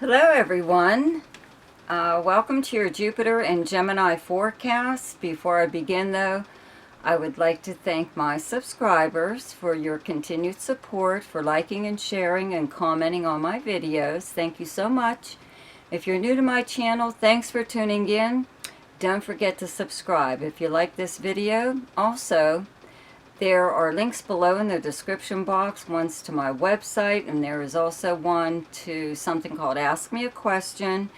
Hello everyone. Welcome to your Jupiter and Gemini forecast. Before I begin though, I would like to thank my subscribers for your continued support, for liking and sharing and commenting on my videos. Thank you so much. If you're new to my channel, thanks for tuning in. Don't forget to subscribe if you like this video. Also, there are links below in the description box. One's to my website, and there is also one to something called Ask Me a Question,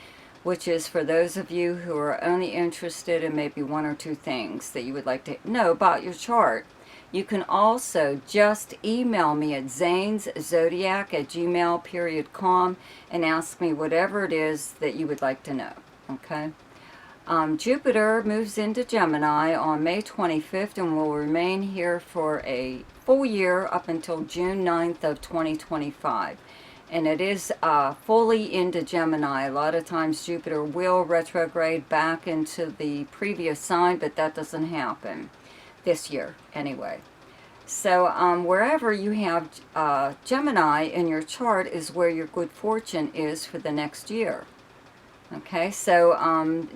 which is for those of you who are only interested in maybe one or two things that you would like to know about your chart. You can also just email me at zaneszodiac@gmail.com and ask me whatever it is that you would like to know, okay? Jupiter moves into Gemini on May 25th and will remain here for a full year up until June 9th of 2025. And it is fully into Gemini. A lot of times Jupiter will retrograde back into the previous sign, but that doesn't happen this year anyway. So wherever you have Gemini in your chart is where your good fortune is for the next year. Okay, so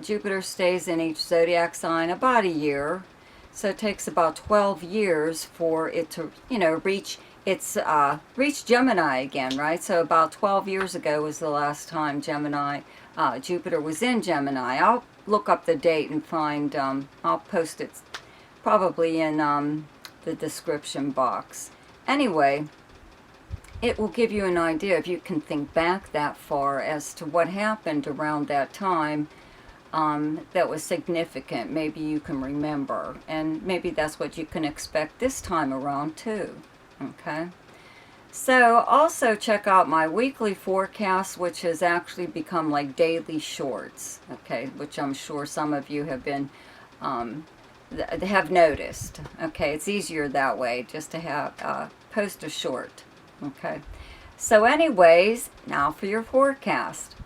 Jupiter stays in each zodiac sign about a year, so it takes about 12 years for it to, reach Gemini again, right? So about 12 years ago was the last time Jupiter was in Gemini. I'll look up the date and find, I'll post it probably in the description box. Anyway, it will give you an idea if you can think back that far as to what happened around that time that was significant. Maybe you can remember, and maybe that's what you can expect this time around too. Okay, so also check out my weekly forecast, which has actually become like daily shorts, okay, which I'm sure some of you have been have noticed. Okay, it's easier that way, just to have post a short. Okay, so anyways, now for your forecast.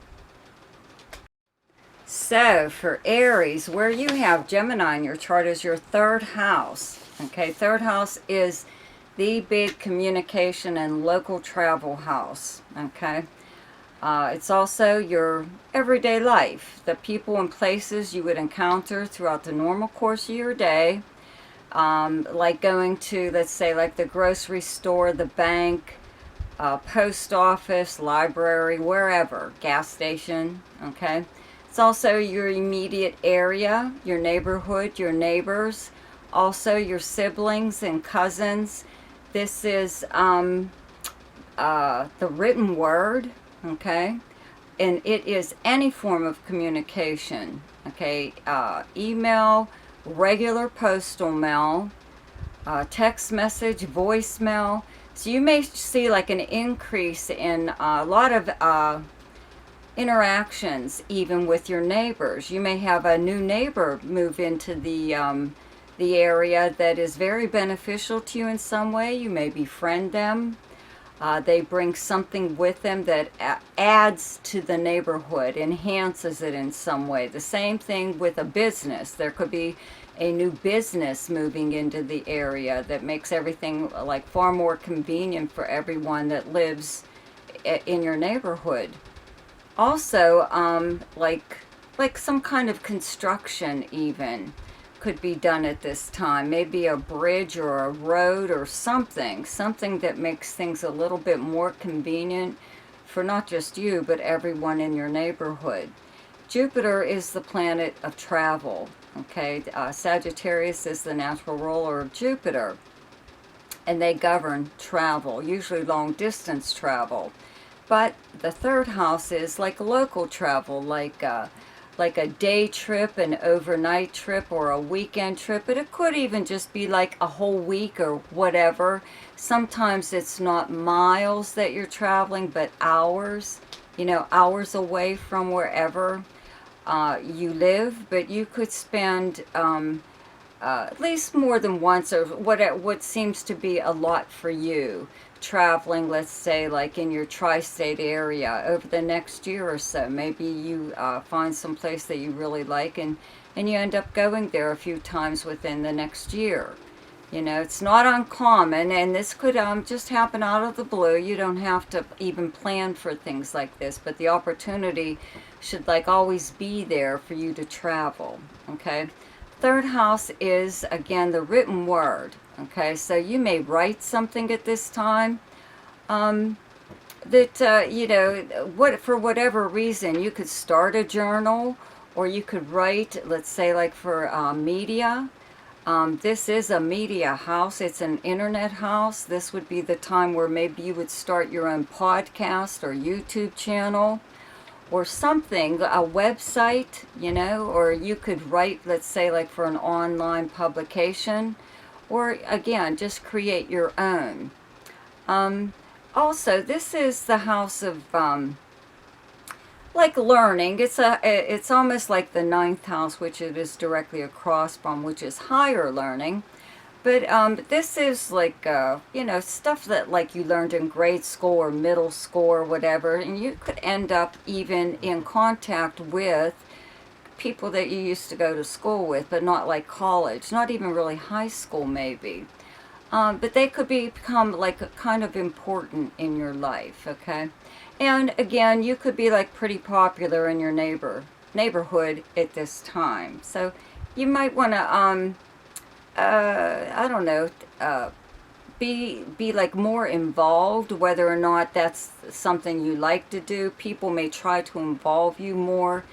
So for Aries, where you have Gemini in your chart is your third house. Okay, third house is the big communication and local travel house. Okay, it's also your everyday life, the people and places you would encounter throughout the normal course of your day, like going to, let's say, like the grocery store, the bank, post office, library, wherever, gas station. Okay, it's also your immediate area, your neighborhood, your neighbors, also your siblings and cousins. This is the written word, okay, and it is any form of communication. Okay, email, regular postal mail, text message, voicemail. So you may see like an increase in a lot of interactions even with your neighbors. You may have a new neighbor move into the area that is very beneficial to you in some way. You may befriend them. They bring something with them that adds to the neighborhood, enhances it in some way. The same thing with a business. There could be a new business moving into the area that makes everything like far more convenient for everyone that lives in your neighborhood. Also, like some kind of construction even could be done at this time. Maybe a bridge or a road or something that makes things a little bit more convenient for not just you, but everyone in your neighborhood. Jupiter is the planet of travel. Okay, Sagittarius is the natural ruler of Jupiter, and they govern travel, usually long distance travel. But the third house is like local travel, like a day trip, an overnight trip, or a weekend trip. But it could even just be like a whole week or whatever. Sometimes it's not miles that you're traveling, but hours, hours away from wherever you live. But you could spend at least more than once, or what seems to be a lot for you, traveling, let's say, like in your tri-state area over the next year or so. Maybe you find some place that you really like, and you end up going there a few times within the next year. You know, it's not uncommon, and this could just happen out of the blue. You don't have to even plan for things like this, but the opportunity should like always be there for you to travel, okay? Third house is, again, the written word, okay? So you may write something at this time that, you know, for whatever reason, you could start a journal, or you could write, let's say like for media. This is a media house. It's an internet house. This would be the time where maybe you would start your own podcast or YouTube channel or something, a website, you know, or you could write, let's say, like for an online publication, or again, just create your own. Also, this is the house of like learning. It's almost like the ninth house, which it is directly across from, which is higher learning. But this is like you know, stuff that like you learned in grade school or middle school or whatever, and you could end up even in contact with people that you used to go to school with, but not like college, not even really high school maybe. But they could become like kind of important in your life, okay? And again, you could be like pretty popular in your neighborhood at this time. So you might want to, I don't know, be like more involved, whether or not that's something you like to do. People may try to involve you more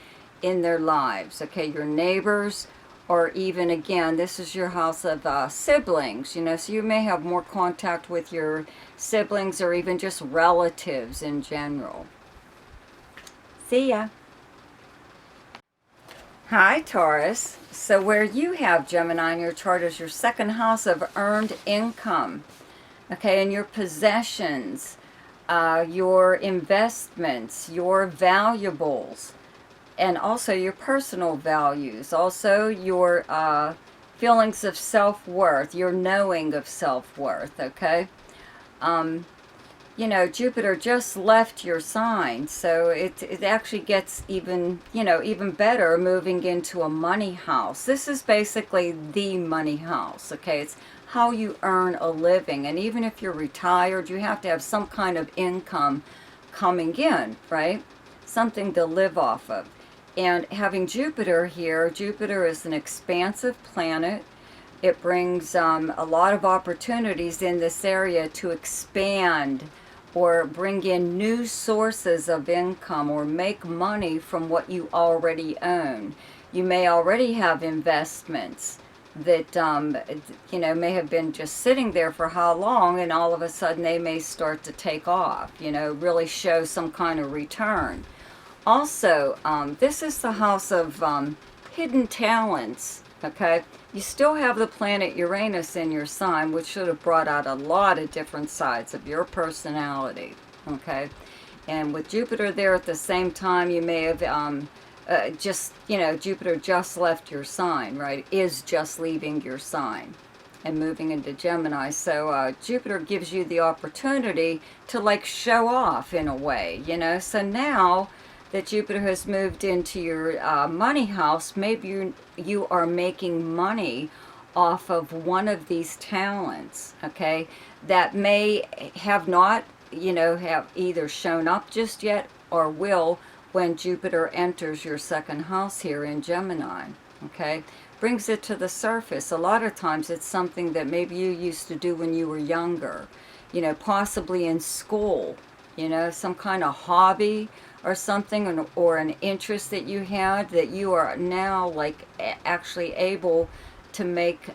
in their lives, okay? Your neighbors, or even, again, this is your house of siblings, you know, so you may have more contact with your siblings or even just relatives in general. See ya. Hi, Taurus. So where you have Gemini in your chart is your second house of earned income, okay, and your possessions, your investments, your valuables, and also your personal values, also your feelings of self-worth, your knowing of self-worth, okay? You know, Jupiter just left your sign, so it actually gets even, you know, even better moving into a money house. This is basically the money house, okay? It's how you earn a living, and even if you're retired, you have to have some kind of income coming in, right? Something to live off of. And having Jupiter here, Jupiter is an expansive planet. It brings a lot of opportunities in this area to expand or bring in new sources of income or make money from what you already own. You may already have investments that, you know, may have been just sitting there for how long, and all of a sudden they may start to take off, you know, really show some kind of return. Also, this is the house of hidden talents, okay? You still have the planet Uranus in your sign, which should have brought out a lot of different sides of your personality, okay? And with Jupiter there at the same time, you may have just, you know, Jupiter just left your sign, right? Is just leaving your sign and moving into Gemini. So Jupiter gives you the opportunity to like show off in a way, you know? So now that Jupiter has moved into your money house, maybe you are making money off of one of these talents, okay, that may have not, you know, have either shown up just yet or will when Jupiter enters your second house here in Gemini, okay? Brings it to the surface. A lot of times it's something that maybe you used to do when you were younger, you know, possibly in school, you know, some kind of hobby or something, or an interest that you had that you are now like actually able to make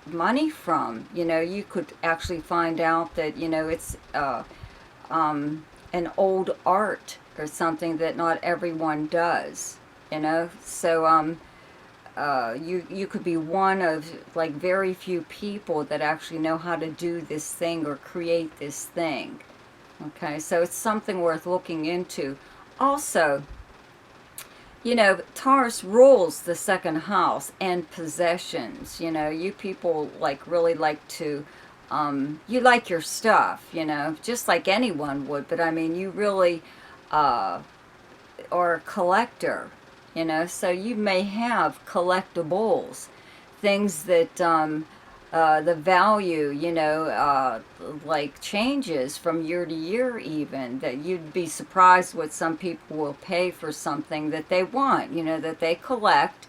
money from. You know, you could actually find out that, you know, it's an old art or something that not everyone does, you know. So you could be one of like very few people that actually know how to do this thing or create this thing. Okay, so it's something worth looking into. Also, you know, Taurus rules the second house and possessions. You know, you people like really like to, you like your stuff, you know, just like anyone would. But I mean, you really are a collector, you know, so you may have collectibles, things that the value, like changes from year to year even, that you'd be surprised what some people will pay for something that they want, that they collect,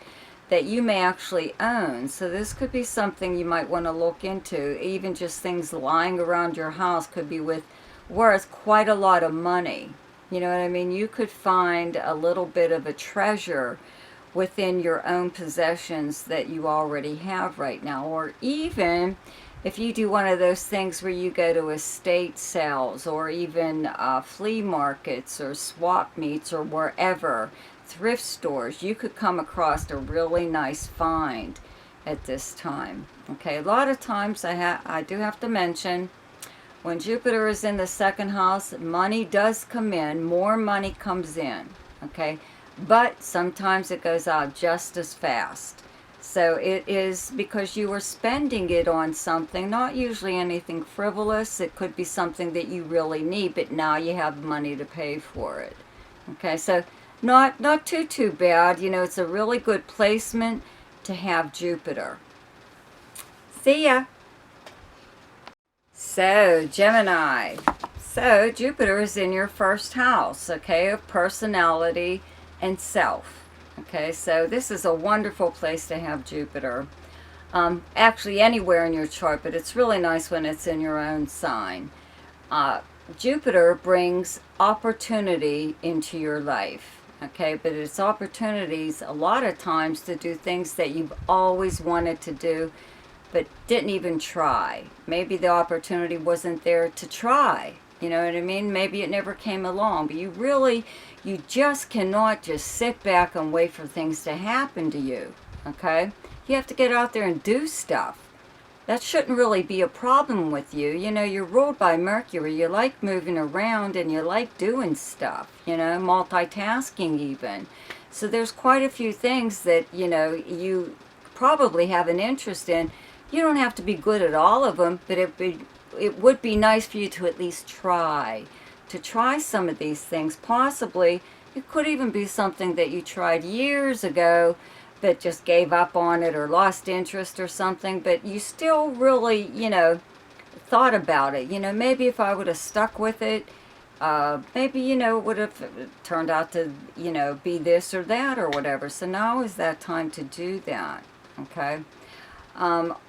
that you may actually own. So this could be something you might want to look into. Even just things lying around your house could be worth quite a lot of money. You know what I mean? You could find a little bit of a treasure within your own possessions that you already have right now. Or even if you do one of those things where you go to estate sales, or even flea markets or swap meets or wherever, thrift stores, you could come across a really nice find at this time. Okay, a lot of times I do have to mention, when Jupiter is in the second house, money does come in, more money comes in, okay? But sometimes it goes out just as fast. So it is because you are spending it on something, not usually anything frivolous. It could be something that you really need, but now you have money to pay for it. Okay, so not too bad. It's a really good placement to have Jupiter. See ya. So, Gemini. So, Jupiter is in your first house, okay, of personality and self. Okay, so this is a wonderful place to have Jupiter. Actually, anywhere in your chart, but it's really nice when it's in your own sign. Jupiter brings opportunity into your life. Okay, but it's opportunities a lot of times to do things that you've always wanted to do but didn't even try. Maybe the opportunity wasn't there to try. You know what I mean? Maybe it never came along, but you just cannot just sit back and wait for things to happen to you. Okay? You have to get out there and do stuff. That shouldn't really be a problem with you. You're ruled by Mercury. You like moving around and you like doing stuff, multitasking even. So there's quite a few things that, you probably have an interest in. You don't have to be good at all of them, but it would be nice for you to at least try some of these things. Possibly, it could even be something that you tried years ago, but just gave up on it or lost interest or something, but you still really, thought about it. Maybe if I would have stuck with it, maybe, it would have turned out to, be this or that or whatever. So now is that time to do that, okay?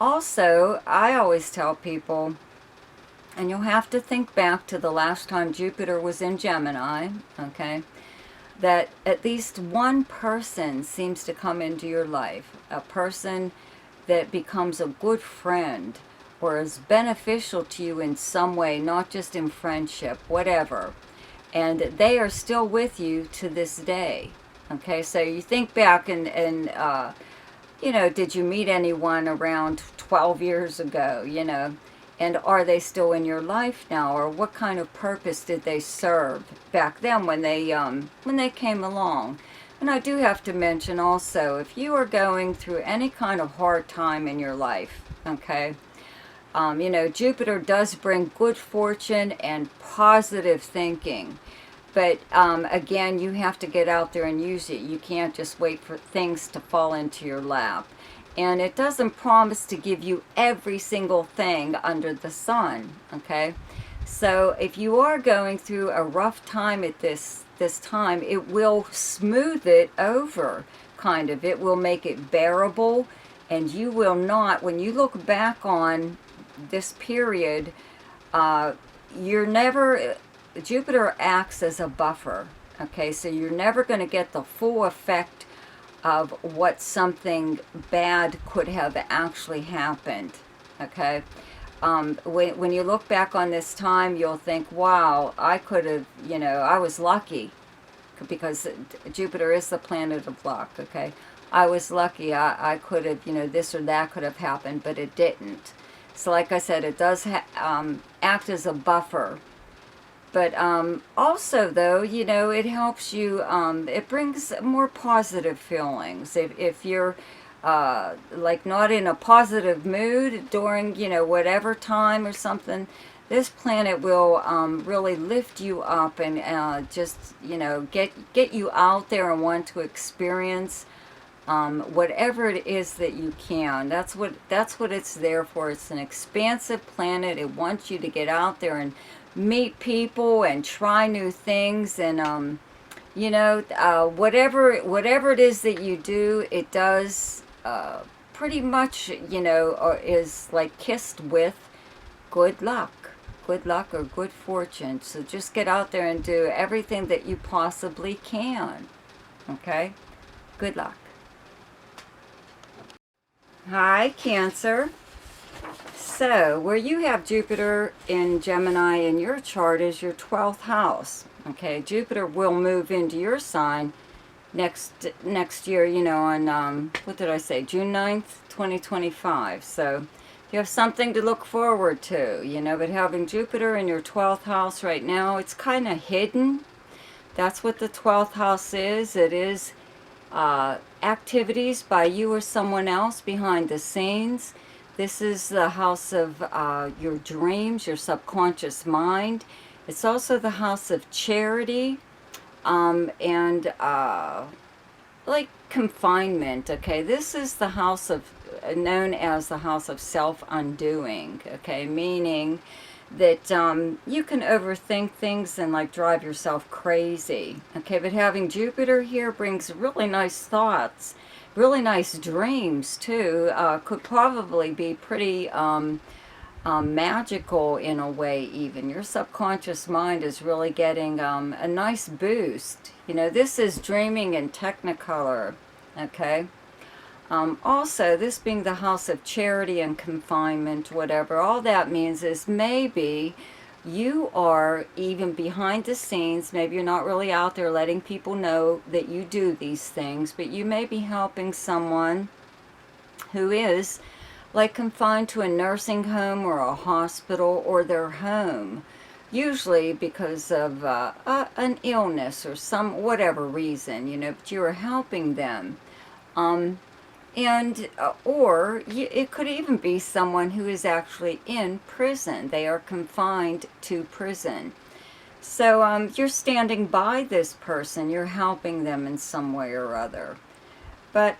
Also, I always tell people, and you'll have to think back to the last time Jupiter was in Gemini, okay, that at least one person seems to come into your life, a person that becomes a good friend or is beneficial to you in some way, not just in friendship, whatever. And they are still with you to this day. Okay, so you think back and did you meet anyone around 12 years ago, and are they still in your life now, or what kind of purpose did they serve back then when they came along? And I do have to mention also, if you are going through any kind of hard time in your life, okay, Jupiter does bring good fortune and positive thinking. But again, you have to get out there and use it. You can't just wait for things to fall into your lap. And it doesn't promise to give you every single thing under the sun, okay? So if you are going through a rough time at this time, it will smooth it over, kind of. It will make it bearable, and you will not, when you look back on this period, Jupiter acts as a buffer, okay? So you're never going to get the full effect of what something bad could have actually happened, okay? When you look back on this time, you'll think, wow, I could have, I was lucky, because Jupiter is the planet of luck, okay? I was lucky, I could have, this or that could have happened, but it didn't. So like I said, it does act as a buffer. But also, though, it helps you, it brings more positive feelings. If you're, like, not in a positive mood during, whatever time or something, this planet will really lift you up and just, get you out there and want to experience whatever it is that you can. That's what it's there for. It's an expansive planet. It wants you to get out there and meet people and try new things, and you know, whatever it is that you do, it does pretty much, you know, or is like kissed with good luck. Good luck or good fortune. So just get out there and do everything that you possibly can. Okay? Good luck. Hi, Cancer. So, where you have Jupiter in Gemini in your chart is your 12th house. Okay, Jupiter will move into your sign next year, you know, on, what did I say, June 9th, 2025. So, you have something to look forward to, you know, but having Jupiter in your 12th house right now, it's kind of hidden. That's what the 12th house is. It is activities by you or someone else behind the scenes. This is the house of your dreams, your subconscious mind. It's also the house of charity and like confinement. Okay, this is the house of known as the house of self-undoing. Okay, meaning that you can overthink things and like drive yourself crazy. Okay, but having Jupiter here brings really nice thoughts, really nice dreams too. Could probably be pretty magical in a way even. Your subconscious mind is really getting a nice boost. You know, this is dreaming in Technicolor, okay? Also, this being the house of charity and confinement, whatever, all that means is maybe you are even behind the scenes. Maybe you're not really out there letting people know that you do these things, but you may be helping someone who is like confined to a nursing home or a hospital or their home, usually because of an illness or some whatever reason, you know, but you are helping them. And or it could even be someone who is actually in prison. They are confined to prison. So you're standing by this person. You're helping them in some way or other. But,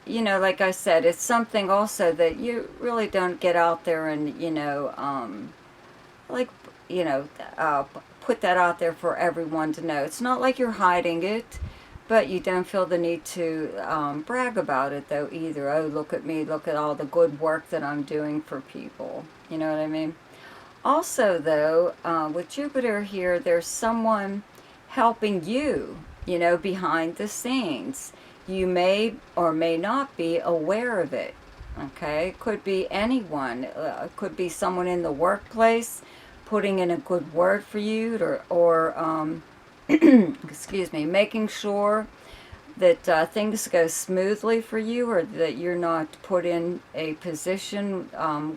you know, like I said, it's something also that you really don't get out there and, you know, like, you know, put that out there for everyone to know. It's not like you're hiding it. But you don't feel the need to brag about it, though, either. Oh, look at me. Look at all the good work that I'm doing for people. You know what I mean? Also, though, with Jupiter here, there's someone helping you, you know, behind the scenes. You may or may not be aware of it. Okay? It could be anyone. It could be someone in the workplace putting in a good word for you or excuse me, making sure that things go smoothly for you, or that you're not put in a position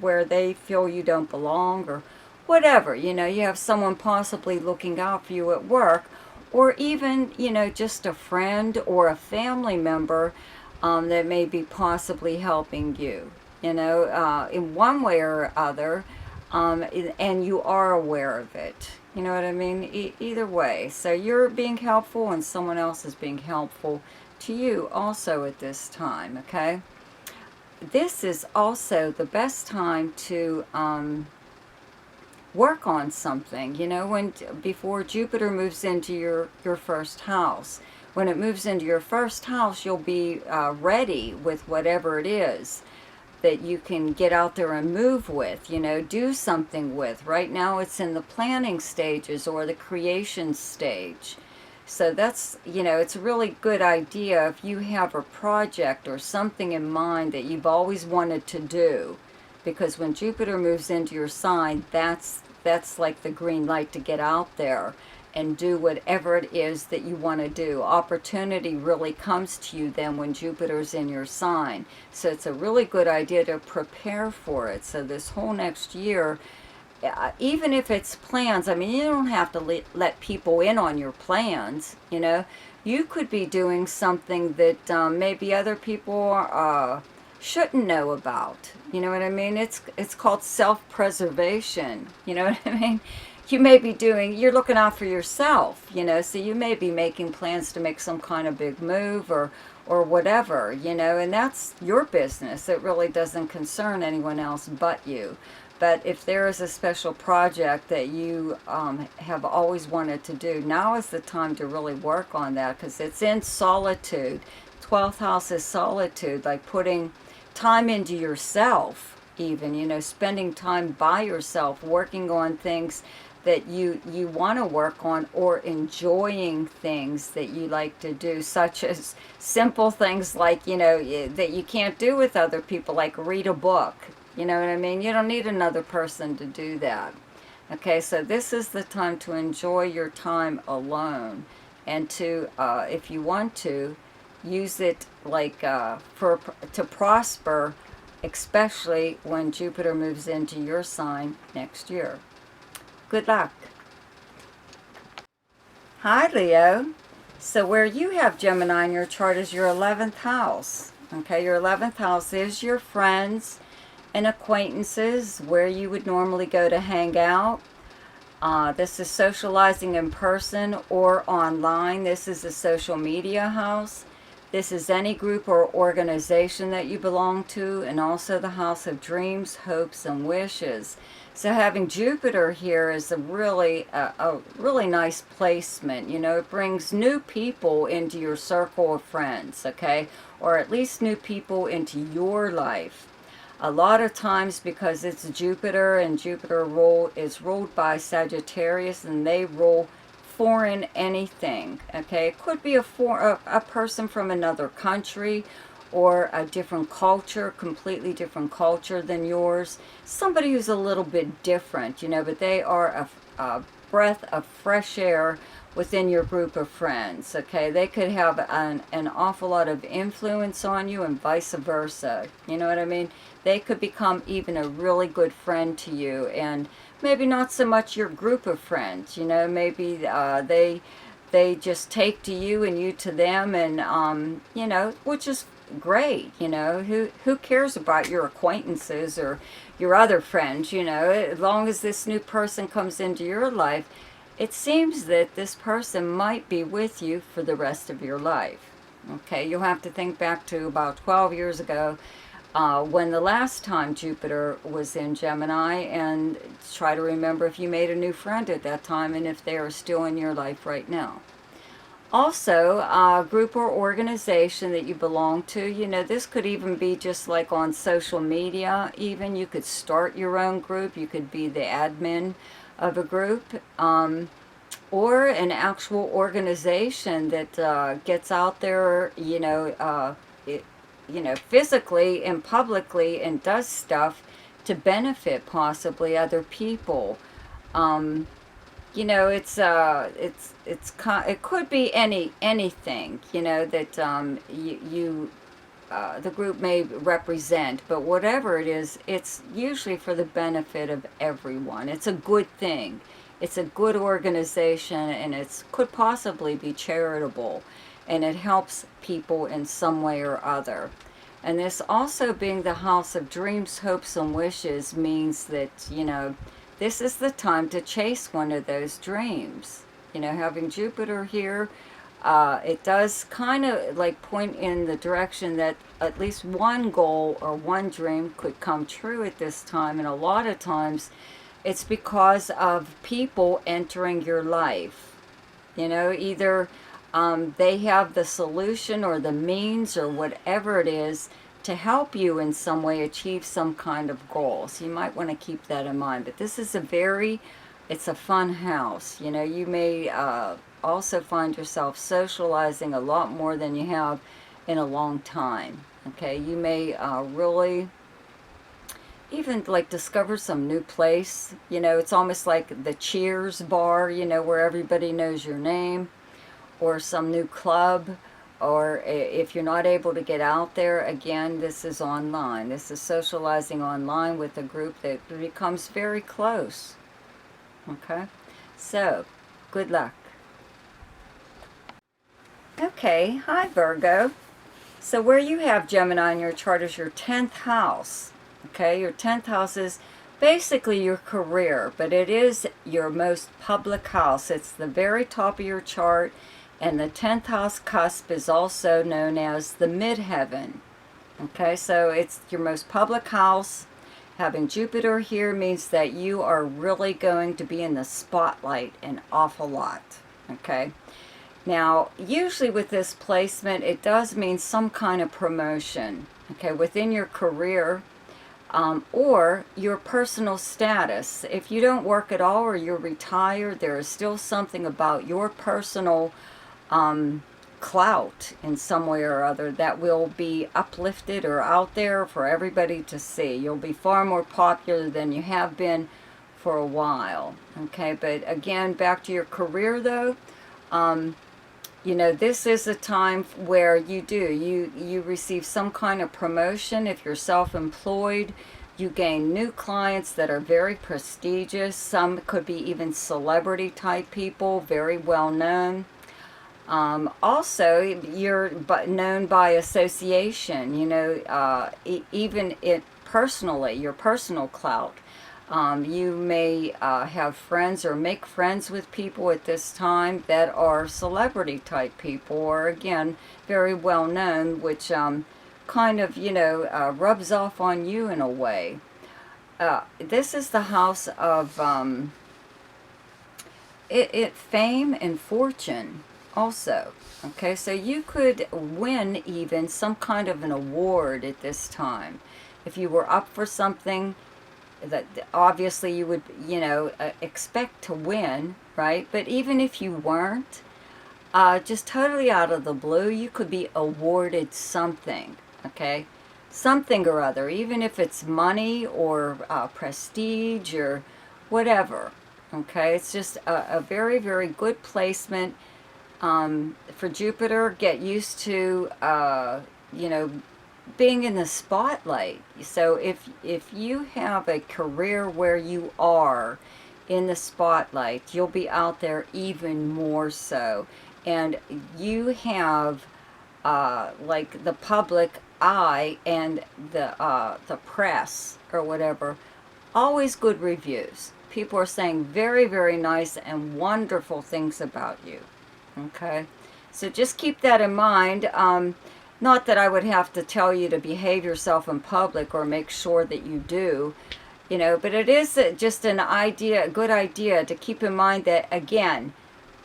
where they feel you don't belong, or whatever. You know, you have someone possibly looking out for you at work, or even, you know, just a friend or a family member that may be possibly helping you, you know, in one way or other, and you are aware of it. You know what I mean? Either way. So you're being helpful and someone else is being helpful to you also at this time, okay? This is also the best time to work on something, you know, before Jupiter moves into your first house. When it moves into your first house, you'll be ready with whatever it is that you can get out there and move with, you know, do something with. Right now it's in the planning stages or the creation stage. So that's, you know, it's a really good idea if you have a project or something in mind that you've always wanted to do. Because when Jupiter moves into your sign, that's like the green light to get out there and do whatever it is that you want to do. Opportunity really comes to you then when Jupiter's in your sign. So it's a really good idea to prepare for it. So this whole next year, even if it's plans, I mean, you don't have to let people in on your plans, you know. You could be doing something that maybe other people shouldn't know about. You know what I mean? It's called self-preservation. You know what I mean? you may be doing, you're looking out for yourself, you know, so you may be making plans to make some kind of big move or whatever, you know, and that's your business. It really doesn't concern anyone else but you. But if there is a special project that you have always wanted to do, now is the time to really work on that, because it's in solitude. 12th house is solitude, like putting time into yourself, even, you know, spending time by yourself, working on things that you want to work on, or enjoying things that you like to do, such as simple things like, you know, that you can't do with other people, like read a book. You know what I mean? You don't need another person to do that. Okay, so this is the time to enjoy your time alone, and to, if you want to, use it like to prosper, especially when Jupiter moves into your sign next year. Good luck. Hi, Leo. So where you have Gemini in your chart is your 11th house. Okay, your 11th house is your friends and acquaintances, where you would normally go to hang out. This is socializing in person or online. This is a social media house. This is any group or organization that you belong to, and also the house of dreams, hopes, and wishes. So having Jupiter here is a really nice placement. You know, it brings new people into your circle of friends, okay? Or at least new people into your life. A lot of times, because it's Jupiter, and Jupiter is ruled by Sagittarius, and they rule foreign anything, okay? It could be a person from another country, or a different culture, completely different culture than yours. Somebody who's a little bit different, you know, but they are a breath of fresh air within your group of friends, okay? They could have an awful lot of influence on you, and vice versa. You know what I mean? They could become even a really good friend to you, and maybe not so much your group of friends, you know, maybe they just take to you and you to them, and you know, which is great. You know, who cares about your acquaintances or your other friends, you know? As long as this new person comes into your life, it seems that this person might be with you for the rest of your life. Okay, you'll have to think back to about 12 years ago, when the last time Jupiter was in Gemini, and try to remember if you made a new friend at that time, and if they are still in your life right now. Also, a group or organization that you belong to, you know, this could even be just like on social media. Even you could start your own group. You could be the admin of a group, or an actual organization that gets out there, you know, physically and publicly, and does stuff to benefit possibly other people. You know, it could be anything, you know, that the group may represent, but whatever it is, it's usually for the benefit of everyone. It's a good thing. It's a good organization, and it could possibly be charitable, and it helps people in some way or other. And this also being the house of dreams, hopes, and wishes means that, you know, this is the time to chase one of those dreams. You know, having Jupiter here, it does kind of like point in the direction that at least one goal or one dream could come true at this time. And a lot of times it's because of people entering your life. You know, either they have the solution or the means or whatever it is to help you in some way achieve some kind of goal. So you might want to keep that in mind. But this is it's a fun house. You know, you may also find yourself socializing a lot more than you have in a long time. Okay, you may really even like discover some new place. You know, it's almost like the Cheers bar, you know, where everybody knows your name, or some new club. Or if you're not able to get out there, again, this is online. This is socializing online with a group that becomes very close. Okay? So, good luck. Okay, hi Virgo. So where you have Gemini in your chart is your 10th house. Okay, your 10th house is basically your career, but it is your most public house. It's the very top of your chart, and the 10th house cusp is also known as the midheaven. Okay, so it's your most public house. Having Jupiter here means that you are really going to be in the spotlight an awful lot. Okay, now usually with this placement, it does mean some kind of promotion, okay, within your career, or your personal status. If you don't work at all or you're retired, there is still something about your personal clout in some way or other that will be uplifted or out there for everybody to see. You'll be far more popular than you have been for a while. Okay, but again, back to your career though, you know, this is a time where you receive some kind of promotion. If you're self-employed, you gain new clients that are very prestigious. Some could be even celebrity type people, very well known. Also, you're known by association, you know, even it personally, your personal clout. You may have friends or make friends with people at this time that are celebrity type people, or again, very well known, which kind of, you know, rubs off on you in a way. This is the house of fame and fortune also. Okay, so you could win even some kind of an award at this time. If you were up for something that obviously you would, you know, expect to win, right? But even if you weren't, just totally out of the blue, you could be awarded something, okay? Something or other, even if it's money or prestige or whatever, okay? It's just a very, very good placement. For Jupiter. Get used to, you know, being in the spotlight. So if you have a career where you are in the spotlight, you'll be out there even more so. And you have like the public eye and the press or whatever, always good reviews. People are saying very, very nice and wonderful things about you. Okay, so just keep that in mind. Not that I would have to tell you to behave yourself in public or make sure that you do, you know, but it is just an idea, a good idea to keep in mind that, again,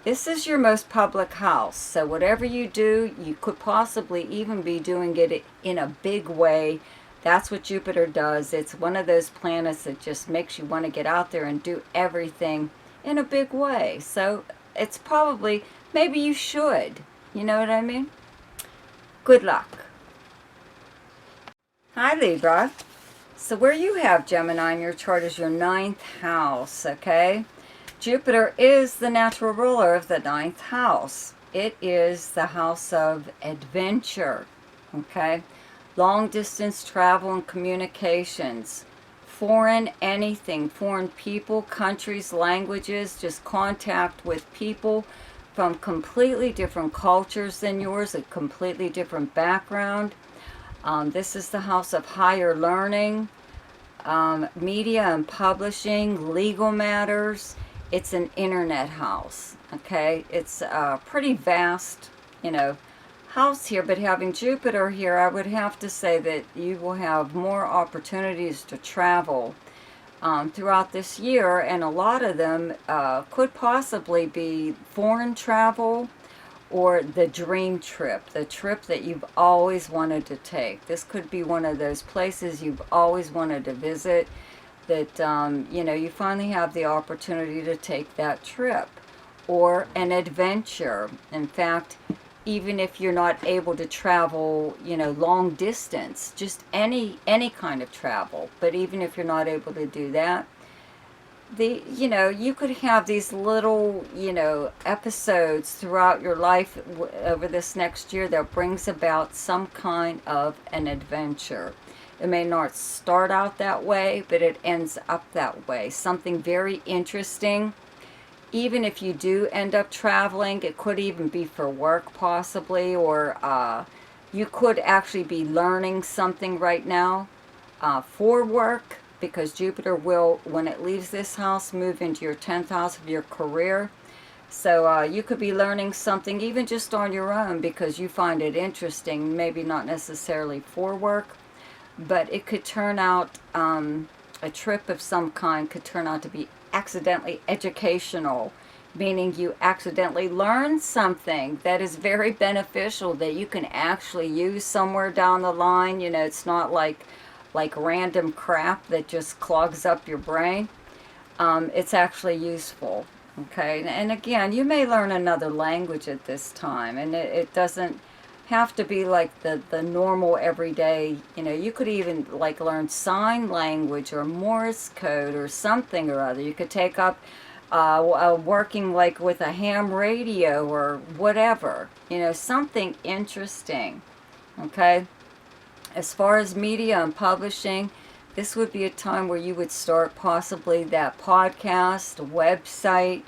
this is your most public house. So whatever you do, you could possibly even be doing it in a big way. That's what Jupiter does. It's one of those planets that just makes you want to get out there and do everything in a big way. So it's probably, maybe you should. You know what I mean? Good luck. Hi, Libra. So where you have Gemini in your chart is your 9th house, okay? Jupiter is the natural ruler of the 9th house. It is the house of adventure, okay? Long distance travel and communications. Foreign anything, foreign people, countries, languages, just contact with people from completely different cultures than yours, a completely different background. This is the house of higher learning, media and publishing, legal matters. It's an internet house, okay? It's a pretty vast, you know, house here, but having Jupiter here, I would have to say that you will have more opportunities to travel throughout this year, and a lot of them could possibly be foreign travel or the dream trip, the trip that you've always wanted to take. This could be one of those places you've always wanted to visit that, you know, you finally have the opportunity to take that trip, or an adventure. In fact, even if you're not able to travel, you know, long distance, just any kind of travel, but even if you're not able to do that, you know, you could have these little, you know, episodes throughout your life over this next year that brings about some kind of an adventure. It may not start out that way, but it ends up that way. Something very interesting. Even if you do end up traveling, it could even be for work possibly, or you could actually be learning something right now for work. because Jupiter will, when it leaves this house, move into your 10th house of your career. So you could be learning something even just on your own because you find it interesting, maybe not necessarily for work, but it could turn out, a trip of some kind could turn out to be accidentally educational, meaning you accidentally learn something that is very beneficial that you can actually use somewhere down the line. You know, it's not like random crap that just clogs up your brain. It's actually useful. Okay, and again, you may learn another language at this time, and it doesn't have to be like the normal everyday, you know, you could even like learn sign language or Morse code or something or other. You could take up working like with a ham radio or whatever, you know, something interesting. Okay, as far as media and publishing, this would be a time where you would start possibly that podcast, website,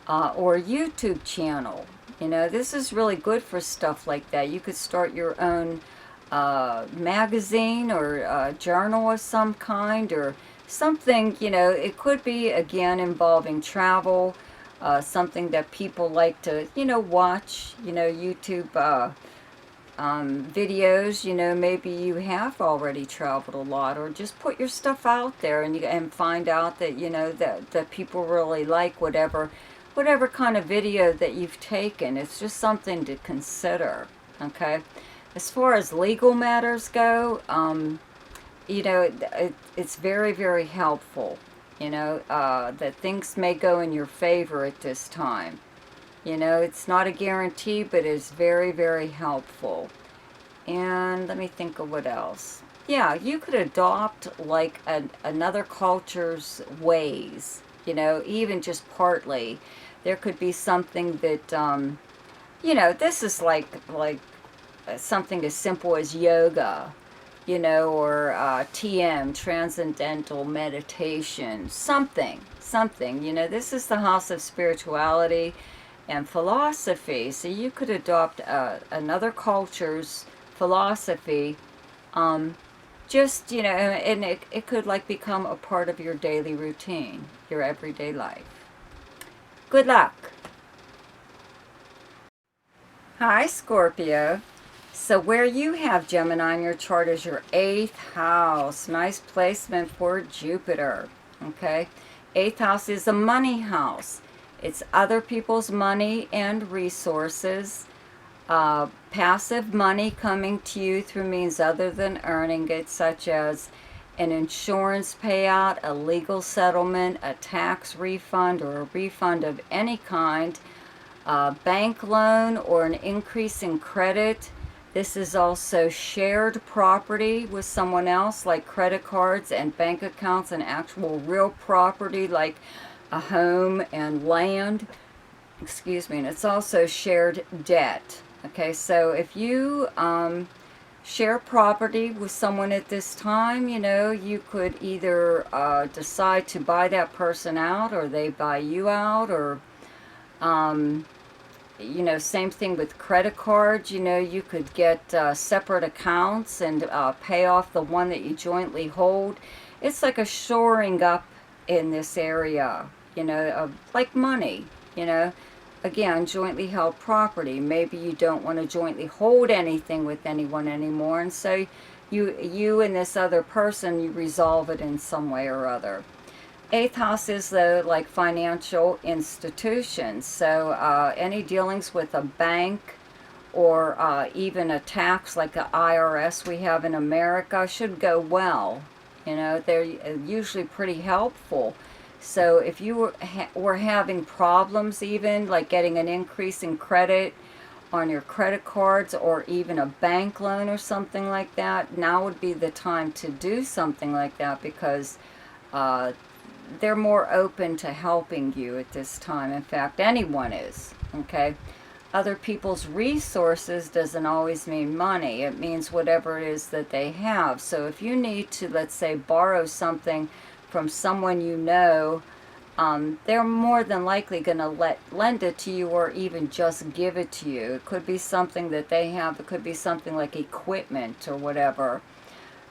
or YouTube channel. You know, this is really good for stuff like that. You could start your own magazine or journal of some kind or something. You know, it could be, again, involving travel, something that people like to, you know, watch, you know, YouTube videos. You know, maybe you have already traveled a lot, or just put your stuff out there and find out that, you know, that people really like whatever kind of video that you've taken. It's just something to consider. Okay, as far as legal matters go, you know, it's very, very helpful, you know, that things may go in your favor at this time. You know, it's not a guarantee, but it's very, very helpful. And let me think of what else. Yeah, you could adopt like another culture's ways, you know, even just partly. There could be something that, you know, this is like something as simple as yoga, you know, or TM, Transcendental Meditation, something, you know, this is the house of spirituality and philosophy. So you could adopt another culture's philosophy, just, you know, and it could like become a part of your daily routine, your everyday life. Good luck. Hi, Scorpio. So where you have Gemini in your chart is your 8th house. Nice placement for Jupiter. Okay, 8th house is a money house. It's other people's money and resources. Passive money coming to you through means other than earning it, such as an insurance payout, a legal settlement, a tax refund, or a refund of any kind, a bank loan, or an increase in credit. This is also shared property with someone else, like credit cards and bank accounts, and actual real property like a home and land. Excuse me. And it's also shared debt. Okay, so if you share property with someone at this time, you know, you could either decide to buy that person out, or they buy you out, or you know, same thing with credit cards. You know, you could get separate accounts and pay off the one that you jointly hold. It's like a shoring up in this area, you know, of like money, you know. Again, jointly held property. Maybe you don't want to jointly hold anything with anyone anymore, and so you and this other person, you resolve it in some way or other. 8th house is the like financial institutions. So any dealings with a bank, or even a tax like the IRS we have in America, should go well. You know, they're usually pretty helpful. So if you were having problems, even like getting an increase in credit on your credit cards, or even a bank loan or something like that, now would be the time to do something like that, because they're more open to helping you at this time. In fact, anyone is. Okay, other people's resources doesn't always mean money. It means whatever it is that they have. So if you need to, let's say, borrow something from someone you know, they're more than likely going to lend it to you, or even just give it to you. It could be something that they have. It could be something like equipment or whatever.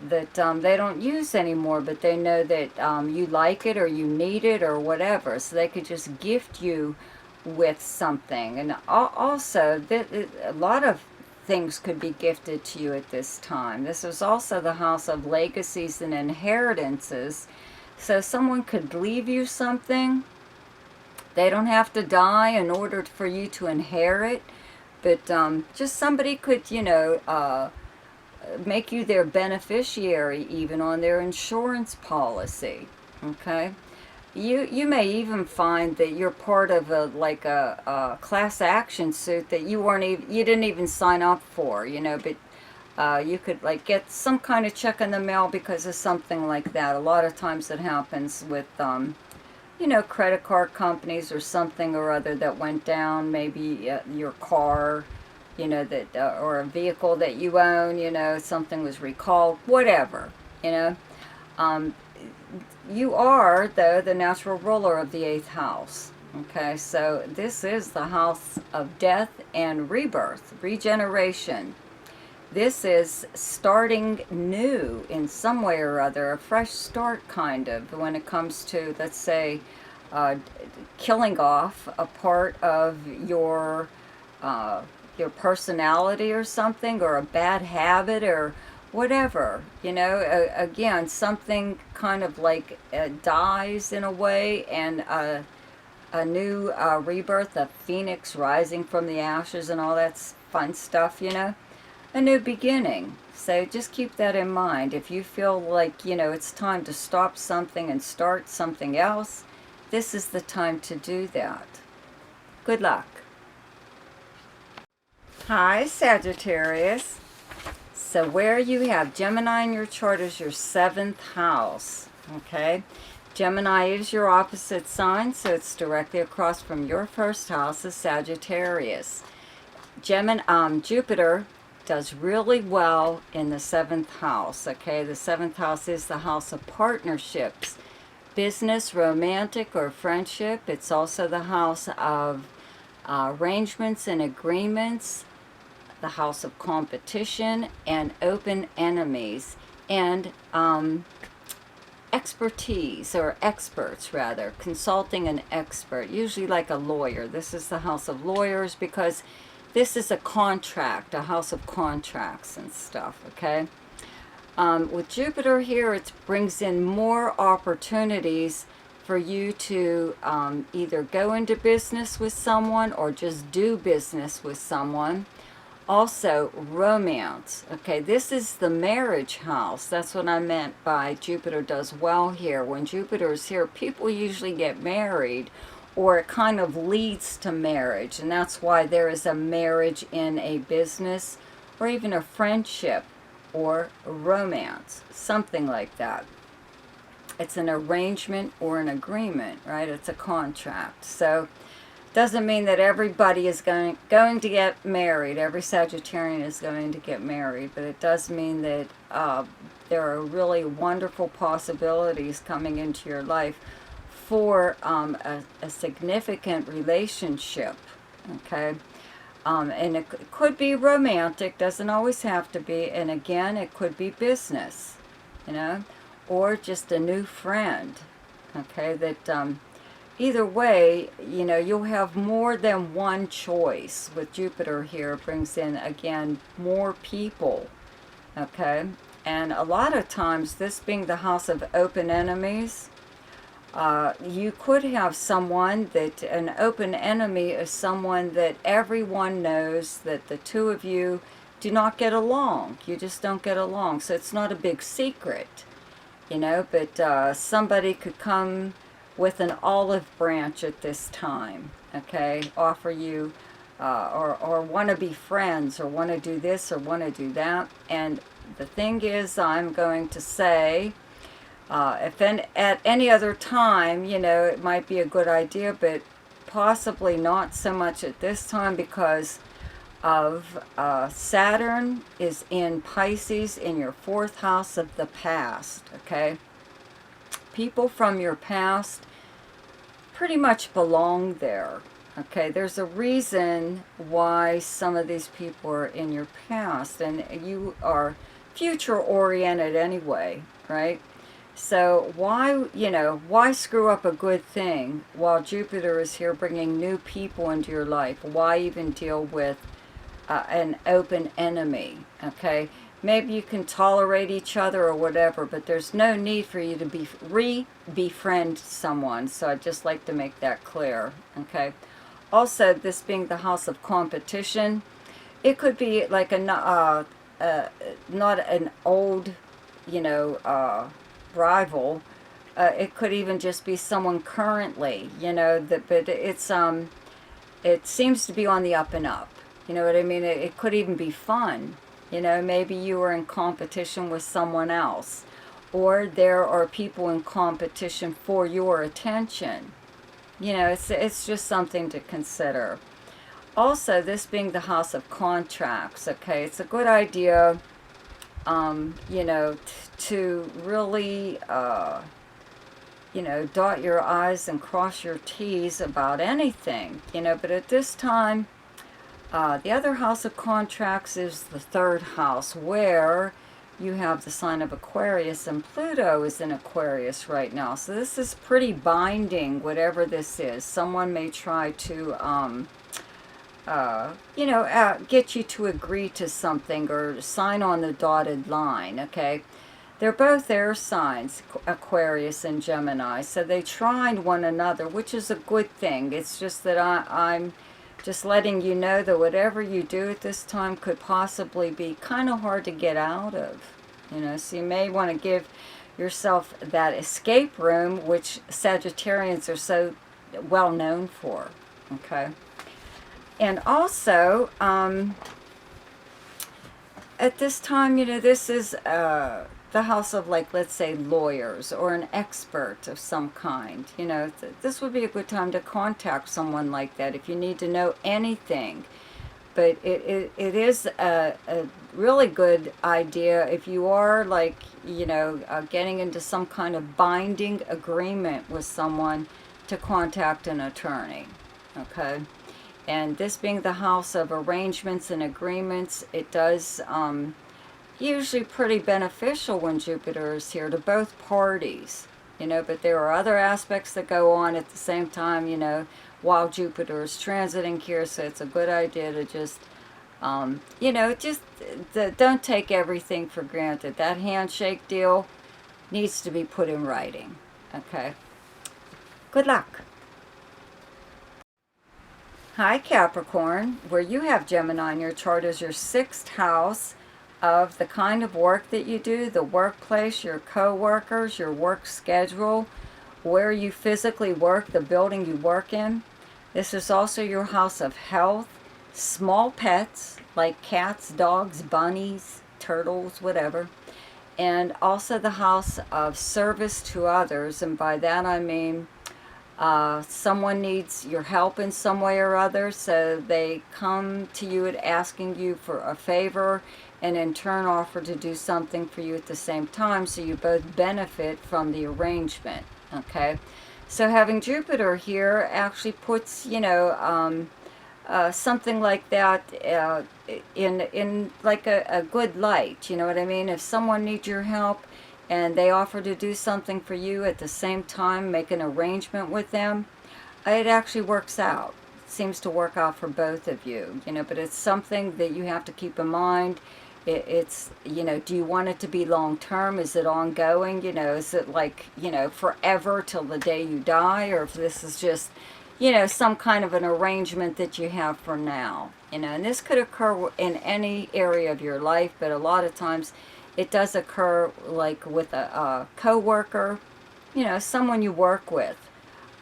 that they don't use anymore, but they know that you like it or you need it or whatever, so they could just gift you with something. And also, a lot of things could be gifted to you at this time. This is also the house of legacies and inheritances, so someone could leave you something. They don't have to die in order for you to inherit, but just somebody could, make you their beneficiary even on their insurance policy. Okay, you may even find that you're part of a class action suit that you didn't even sign up for, but you could like get some kind of check in the mail because of something like that. A lot of times it happens with credit card companies or something or other that went down, maybe your car, that or a vehicle that you own, something was recalled, whatever, you are, though, the natural ruler of the 8th house. Okay, so this is the house of death and rebirth, regeneration. This is starting new in some way or other, a fresh start kind of, when it comes to, let's say, killing off a part of your personality or something, or a bad habit or whatever, again, something kind of like dies in a way, and a new rebirth, a phoenix rising from the ashes and all that fun stuff, a new beginning. So just keep that in mind. If you feel like, it's time to stop something and start something else, this is the time to do that. Good luck. Hi, Sagittarius. So where you have Gemini in your chart is your 7th house, okay? Gemini is your opposite sign, so it's directly across from your 1st house is Sagittarius. Jupiter does really well in the 7th house, okay? The 7th house is the house of partnerships, business, romantic, or friendship. It's also the house of arrangements and agreements, the house of competition and open enemies, and expertise, or experts rather, consulting an expert, usually like a lawyer. This is the house of lawyers because this is a contract, a house of contracts and stuff, okay? With Jupiter here, it brings in more opportunities for you to either go into business with someone or just do business with someone. Also, romance. Okay, this is the marriage house. That's what I meant by Jupiter does well here. When Jupiter is here, people usually get married, or it kind of leads to marriage. And that's why there is a marriage in a business, or even a friendship, or romance. Something like that. It's an arrangement or an agreement, right? It's a contract. So doesn't mean that everybody is going to get married. Every Sagittarian is going to get married, but it does mean that there are really wonderful possibilities coming into your life for a significant relationship, okay? And it could be romantic, doesn't always have to be, and again, it could be business, or just a new friend, okay, that either way, you'll have more than one choice. With Jupiter here, it brings in, again, more people, okay? And a lot of times, this being the house of open enemies, you could have someone that, an open enemy is someone that everyone knows that the two of you do not get along. You just don't get along. So it's not a big secret, but somebody could come with an olive branch at this time, okay, offer you or want to be friends, or want to do this or want to do that. And the thing is, I'm going to say, if at any other time, it might be a good idea, but possibly not so much at this time, because of Saturn is in Pisces in your 4th house of the past, okay? People from your past pretty much belong there, okay? There's a reason why some of these people are in your past, and you are future oriented anyway, right? So why, why screw up a good thing while Jupiter is here bringing new people into your life? Why even deal with an open enemy, okay? Maybe you can tolerate each other or whatever, but there's no need for you to befriend someone. So I'd just like to make that clear, okay? Also, this being the house of competition, it could be like not an old, you know, rival. It could even just be someone currently, but it seems to be on the up and up. You know what I mean? It could even be fun. Maybe you are in competition with someone else, or there are people in competition for your attention. It's just something to consider. Also, this being the house of contracts, okay, it's a good idea, to really, dot your I's and cross your T's about anything, but at this time, the other house of contracts is the third house, where you have the sign of Aquarius, and Pluto is in Aquarius right now. So this is pretty binding, whatever this is. Someone may try to, get you to agree to something or sign on the dotted line, okay? They're both air signs, Aquarius and Gemini, so they trine one another, which is a good thing. It's just that I'm just letting you know that whatever you do at this time could possibly be kind of hard to get out of. So you may want to give yourself that escape room, which Sagittarians are so well known for, okay? And also, at this time, this is the house of, like, let's say, lawyers or an expert of some kind. This would be a good time to contact someone like that if you need to know anything. But it is a really good idea if you are, like, getting into some kind of binding agreement with someone, to contact an attorney, okay? And this being the house of arrangements and agreements, it does usually pretty beneficial when Jupiter is here to both parties, but there are other aspects that go on at the same time, while Jupiter is transiting here, so it's a good idea to just, don't take everything for granted. That handshake deal needs to be put in writing, okay? Good luck. Hi Capricorn, where you have Gemini in your chart is your sixth house of the kind of work that you do, the workplace, your co-workers, your work schedule, where you physically work, the building you work in. This is also your house of health, small pets like cats, dogs, bunnies, turtles, whatever. And also the house of service to others, and by that I mean someone needs your help in some way or other, so they come to you and asking you for a favor, and in turn offer to do something for you at the same time, so you both benefit from the arrangement, okay? So having Jupiter here actually puts, something like that in like a good light, you know what I mean? If someone needs your help and they offer to do something for you at the same time, make an arrangement with them, it actually works out. It seems to work out for both of you, but it's something that you have to keep in mind. It's, do you want it to be long term? Is it ongoing? Is it like, forever till the day you die? Or if this is just, some kind of an arrangement that you have for now, and this could occur in any area of your life, but a lot of times it does occur like with a co-worker, someone you work with.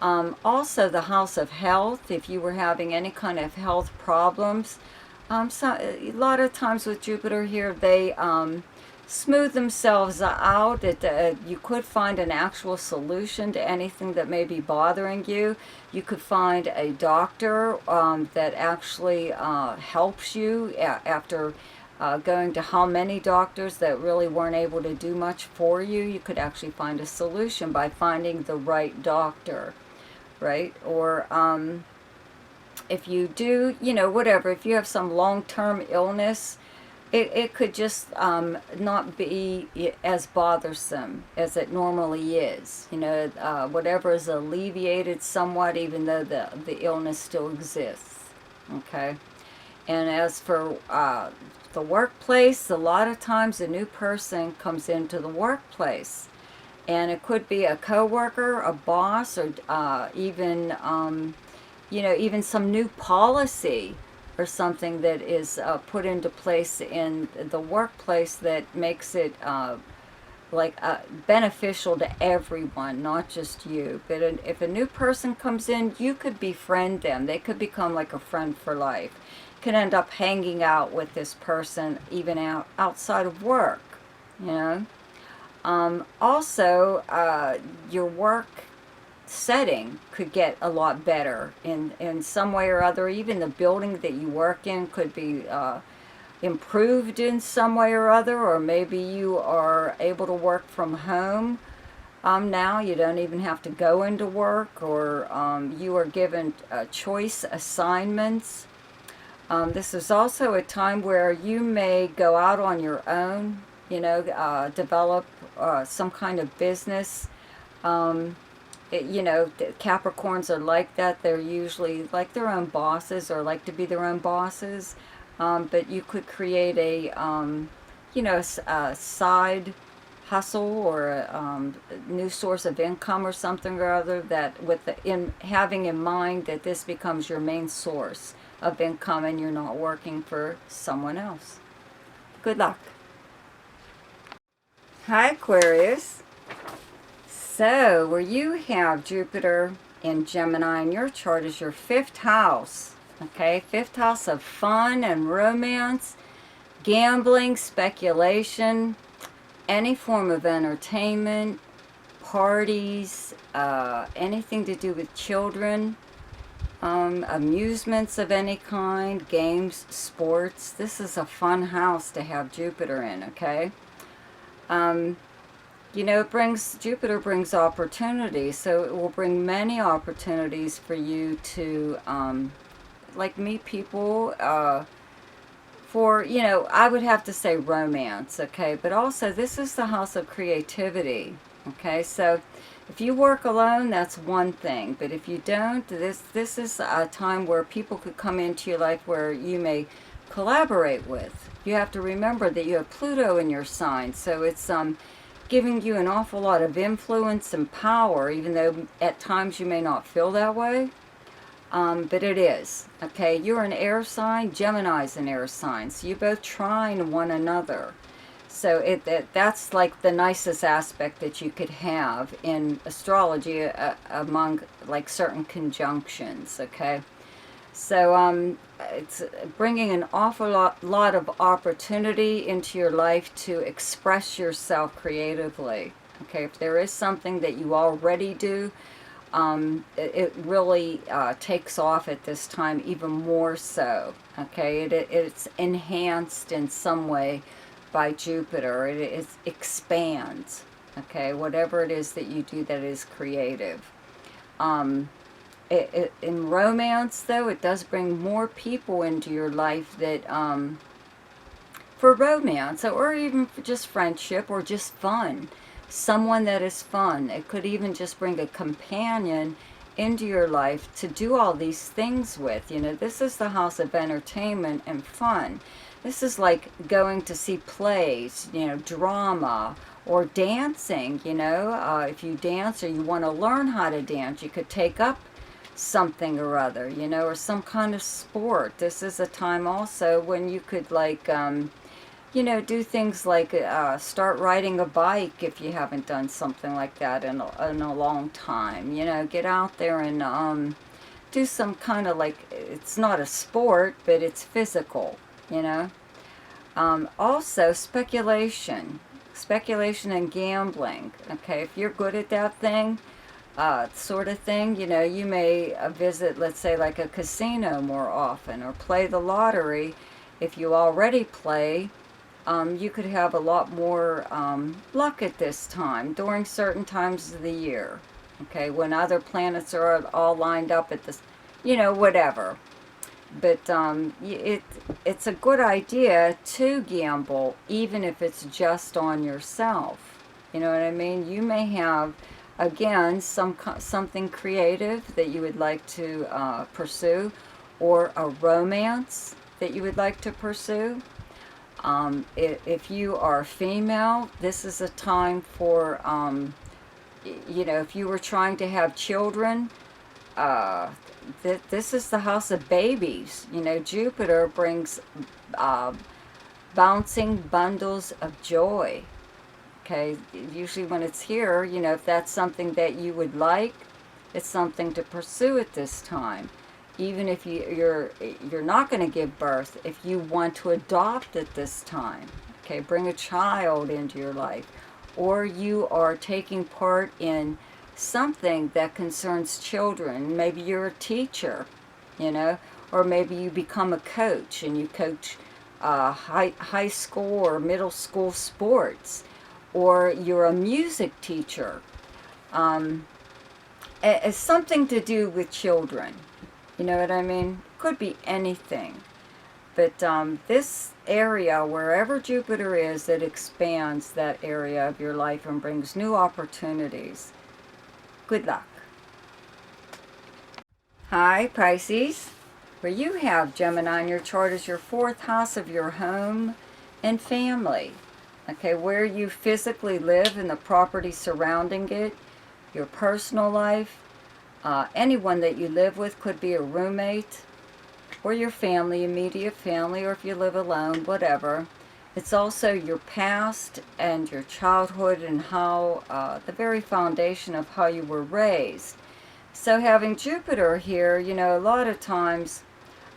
Also the house of health, if you were having any kind of health problems, so a lot of times with Jupiter here, they smooth themselves out. You could find an actual solution to anything that may be bothering you. You could find a doctor that actually helps you after going to how many doctors that really weren't able to do much for you. You could actually find a solution by finding the right doctor, right? Or if you do, whatever, if you have some long-term illness, it could just not be as bothersome as it normally is. You know, whatever is alleviated somewhat, even though the illness still exists. Okay? And as for the workplace, a lot of times a new person comes into the workplace. And it could be a coworker, a boss, or even, you know, even some new policy or something that is put into place in the workplace that makes it beneficial to everyone, not just you. But if a new person comes in, you could befriend them. They could become like a friend for life. You could end up hanging out with this person even outside of work, you know. Also, your work setting could get a lot better in some way or other. Even the building that you work in could be improved in some way or other, or maybe you are able to work from home. Now you don't even have to go into work, or you are given choice assignments. This is also a time where you may go out on your own, you know, develop some kind of business. You know, Capricorns are like that. They're usually like their own bosses, or like to be their own bosses. But you could create a, you know, a side hustle, or a new source of income or something or other, that with having in mind that this becomes your main source of income and you're not working for someone else. Good luck. Hi, Aquarius. So, where you have Jupiter in Gemini in your chart is your 5th house. Okay, 5th house of fun and romance, gambling, speculation, any form of entertainment, parties, anything to do with children, amusements of any kind, games, sports. This is a fun house to have Jupiter in, okay? You know, Jupiter brings opportunity, so it will bring many opportunities for you to, like, meet people, for, you know, I would have to say romance, okay? But also, this is the house of creativity, okay? So, if you work alone, that's one thing. But if you don't, this is a time where people could come into your life where you may collaborate with. You have to remember that you have Pluto in your sign, so it's giving you an awful lot of influence and power, even though at times you may not feel that way. But it is, okay? You're an air sign, Gemini's an air sign, so you both trine one another. So that's like the nicest aspect that you could have in astrology among like certain conjunctions, okay? So it's bringing an awful lot of opportunity into your life to express yourself creatively, okay? If there is something that you already do, it really takes off at this time even more so, okay? It's enhanced in some way by Jupiter. It expands, okay? Whatever it is that you do that is creative. In romance, though, it does bring more people into your life that, for romance, or even for just friendship, or just fun. Someone that is fun. It could even just bring a companion into your life to do all these things with. You know, this is the house of entertainment and fun. This is like going to see plays, you know, drama, or dancing, you know. If you dance or you want to learn how to dance, you could take up something or other, you know, or some kind of sport. This is a time also when you could, like, you know, do things like start riding a bike if you haven't done something like that in a long time. You know, get out there and do some kind of, like, it's not a sport, but it's physical, you know. Also, speculation and gambling, okay? If you're good at that thing, sort of thing, you know, you may visit, let's say, like a casino more often, or play the lottery. If you already play, you could have a lot more luck at this time, during certain times of the year, okay, when other planets are all lined up at this, you know, whatever. But it's a good idea to gamble, even if it's just on yourself. You know what I mean? You may have, again, something creative that you would like to pursue, or a romance that you would like to pursue. If you are female, this is a time for, you know, if you were trying to have children, uh, this is the house of babies. You know, Jupiter brings uh, bouncing bundles of joy. Okay, usually when it's here, you know, if that's something that you would like, it's something to pursue at this time. Even if you're not going to give birth, if you want to adopt at this time, okay, bring a child into your life, or you are taking part in something that concerns children. Maybe you're a teacher, you know, or maybe you become a coach and you coach high school or middle school sports, or you're a music teacher. It's something to do with children. You know what I mean? Could be anything. But this area, wherever Jupiter is, it expands that area of your life and brings new opportunities. Good luck. Hi, Pisces. Where you have Gemini in your chart is your fourth house of your home and family. Okay, where you physically live and the property surrounding it, your personal life, anyone that you live with, could be a roommate or your family, immediate family, or if you live alone, whatever. It's also your past and your childhood and how, the very foundation of how you were raised. So having Jupiter here, you know, a lot of times,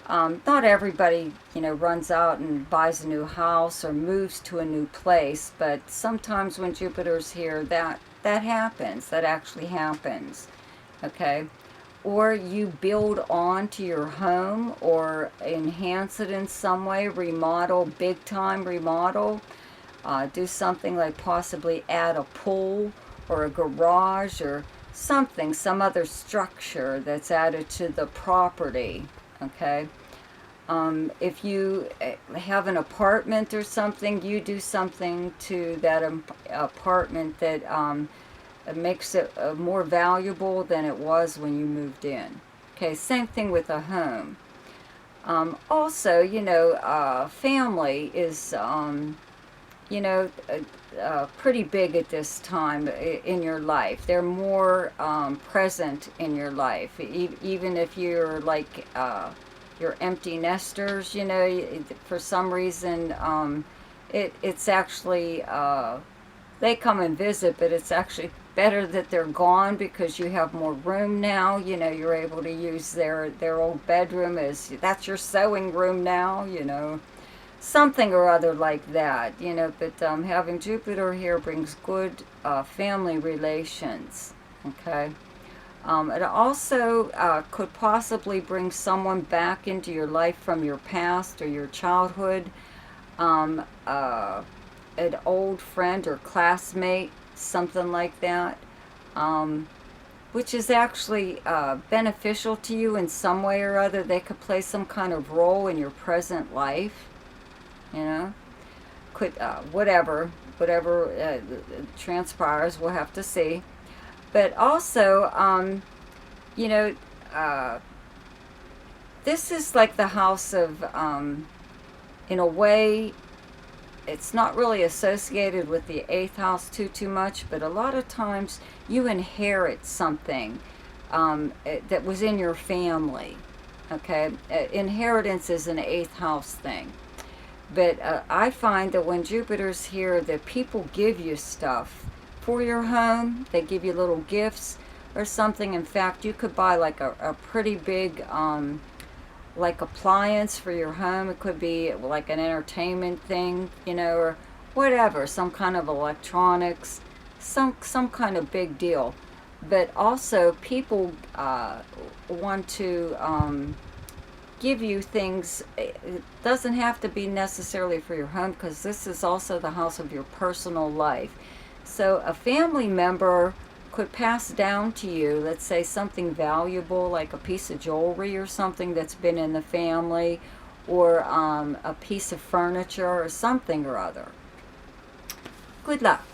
not everybody, you know, runs out and buys a new house or moves to a new place, but sometimes when Jupiter's here, that happens. That actually happens. Okay? Or you build on to your home or enhance it in some way, remodel, big time remodel. Do something like possibly add a pool or a garage or something, some other structure that's added to the property. Okay? If you have an apartment or something, you do something to that apartment that it makes it more valuable than it was when you moved in. Okay, same thing with a home. Also, you know, family is, you know, pretty big at this time in your life. They're more present in your life. Even if you're like, you're empty nesters, you know, for some reason, it's actually, they come and visit, but it's actually better that they're gone because you have more room now. You know, you're able to use their old bedroom as, that's your sewing room now, you know, something or other like that, you know. But having Jupiter here brings good family relations. Okay. It also could possibly bring someone back into your life from your past or your childhood, an old friend or classmate, something like that, which is actually beneficial to you in some way or other. They could play some kind of role in your present life, you know. Could, whatever transpires, we'll have to see. But also, you know, this is like the house of, in a way, it's not really associated with the 8th house too much, but a lot of times you inherit something that was in your family. Okay, inheritance is an 8th house thing. But I find that when Jupiter's here, that people give you stuff for your home. They give you little gifts or something. In fact, you could buy like a pretty big like appliance for your home. It could be like an entertainment thing, you know, or whatever, some kind of electronics, some kind of big deal. But also people want to give you things. It doesn't have to be necessarily for your home, because this is also the house of your personal life. So a family member could pass down to you, let's say something valuable like a piece of jewelry or something that's been in the family, or a piece of furniture or something or other. Good luck.